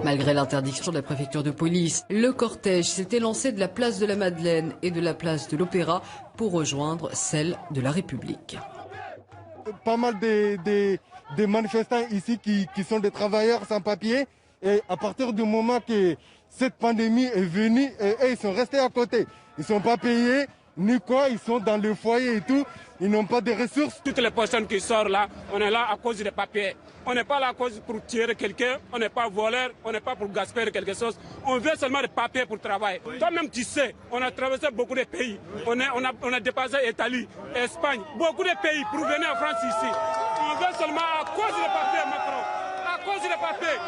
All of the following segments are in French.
Malgré l'interdiction de la préfecture de police, le cortège s'était lancé de la place de la Madeleine et de la place de l'Opéra pour rejoindre celle de la République. Pas mal des manifestants ici qui sont des travailleurs sans papier. Et à partir du moment que cette pandémie est venue, ils sont restés à côté. Ils ne sont pas payés, ni quoi, ils sont dans le foyer et tout. Ils n'ont pas de ressources. Toutes les personnes qui sortent là, on est là à cause des papiers. On n'est pas là à cause pour tuer quelqu'un, on n'est pas voleur, on n'est pas pour gaspiller quelque chose. On veut seulement des papiers pour travailler. Toi-même, tu sais, on a traversé beaucoup de pays. On a dépassé l'Italie, l'Espagne, beaucoup de pays pour venir en France ici. On veut seulement à cause des papiers, Macron. À cause des papiers.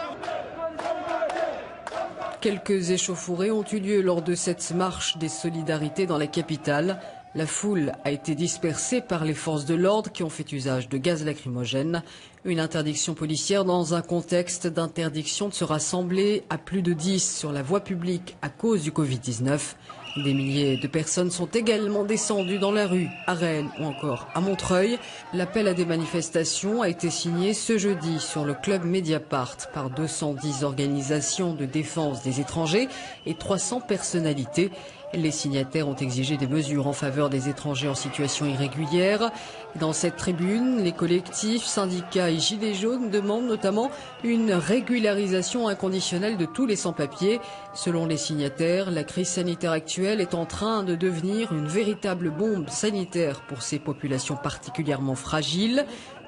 Quelques échauffourées ont eu lieu lors de cette marche des solidarités dans la capitale. La foule a été dispersée par les forces de l'ordre qui ont fait usage de gaz lacrymogène. Une interdiction policière dans un contexte d'interdiction de se rassembler à plus de 10 sur la voie publique à cause du Covid-19. Des milliers de personnes sont également descendues dans la rue, à Rennes ou encore à Montreuil. L'appel à des manifestations a été signé ce jeudi sur le club Mediapart par 210 organisations de défense des étrangers et 300 personnalités. Les signataires ont exigé des mesures en faveur des étrangers en situation irrégulière. Dans cette tribune, les collectifs, syndicats et gilets jaunes demandent notamment une régularisation inconditionnelle de tous les sans-papiers. Selon les signataires, la crise sanitaire actuelle est en train de devenir une véritable bombe sanitaire pour ces populations particulièrement fragiles.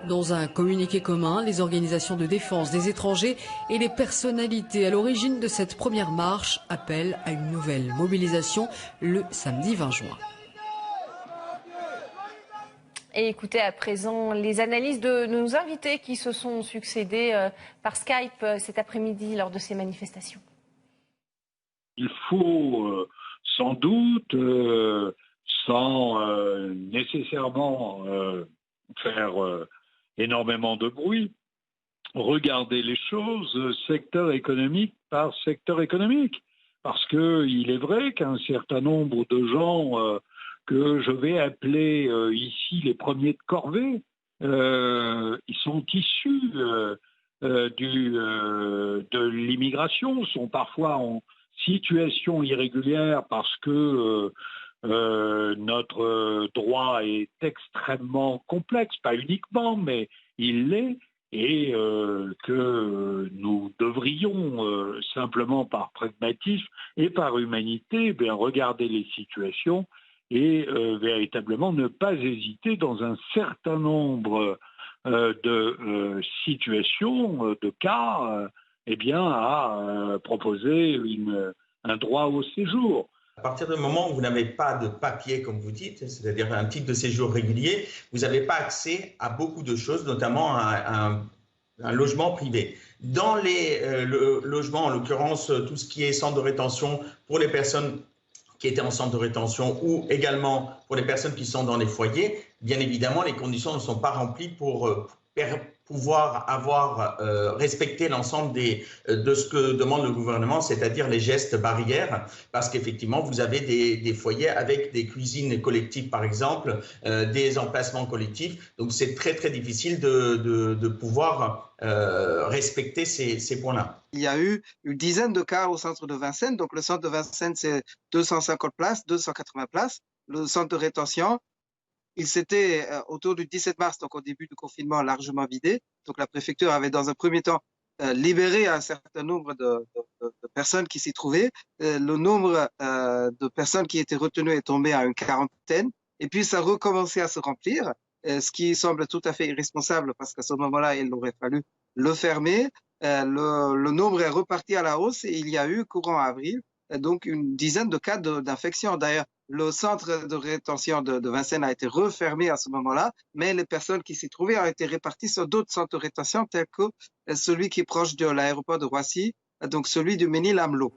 Dans un communiqué commun, les organisations de défense des étrangers et les personnalités à l'origine de cette première marche appellent à une nouvelle mobilisation le samedi 20 juin. Et écoutez à présent les analyses de nos invités qui se sont succédés par Skype cet après-midi lors de ces manifestations. Il faut sans doute, sans nécessairement faire énormément de bruit, regarder les choses secteur économique par secteur économique. Parce qu'il est vrai qu'un certain nombre de gens que je vais appeler ici les premiers de corvée, ils sont issus de l'immigration, sont parfois en situation irrégulière parce que notre droit est extrêmement complexe, pas uniquement, mais il l'est, et que nous devrions simplement par pragmatisme et par humanité regarder les situations et véritablement ne pas hésiter dans un certain nombre de situations, de cas, à proposer un droit au séjour. À partir du moment où vous n'avez pas de papier, comme vous dites, c'est-à-dire un titre de séjour régulier, vous n'avez pas accès à beaucoup de choses, notamment à un logement privé. Dans les logements, en l'occurrence, tout ce qui est centre de rétention pour les personnes qui étaient en centre de rétention ou également pour les personnes qui sont dans les foyers, bien évidemment, les conditions ne sont pas remplies pour pouvoir avoir respecté l'ensemble de ce que demande le gouvernement, c'est-à-dire les gestes barrières, parce qu'effectivement, vous avez des foyers avec des cuisines collectives, par exemple, des emplacements collectifs. Donc, c'est très, très difficile de pouvoir respecter ces points-là. Il y a eu une dizaine de cas au centre de Vincennes. Donc, le centre de Vincennes, c'est 250 places, 280 places. Le centre de rétention, il s'était, autour du 17 mars, donc au début du confinement, largement vidé. Donc la préfecture avait dans un premier temps libéré un certain nombre de personnes qui s'y trouvaient. Le nombre de personnes qui étaient retenues est tombé à une quarantaine. Et puis ça recommençait à se remplir, ce qui semble tout à fait irresponsable parce qu'à ce moment-là, il aurait fallu le fermer. Le nombre est reparti à la hausse et il y a eu, courant avril, donc une dizaine de cas d'infection. D'ailleurs, le centre de rétention de Vincennes a été refermé à ce moment-là, mais les personnes qui s'y trouvaient ont été réparties sur d'autres centres de rétention tels que celui qui est proche de l'aéroport de Roissy, donc celui du Ménil-Amelot.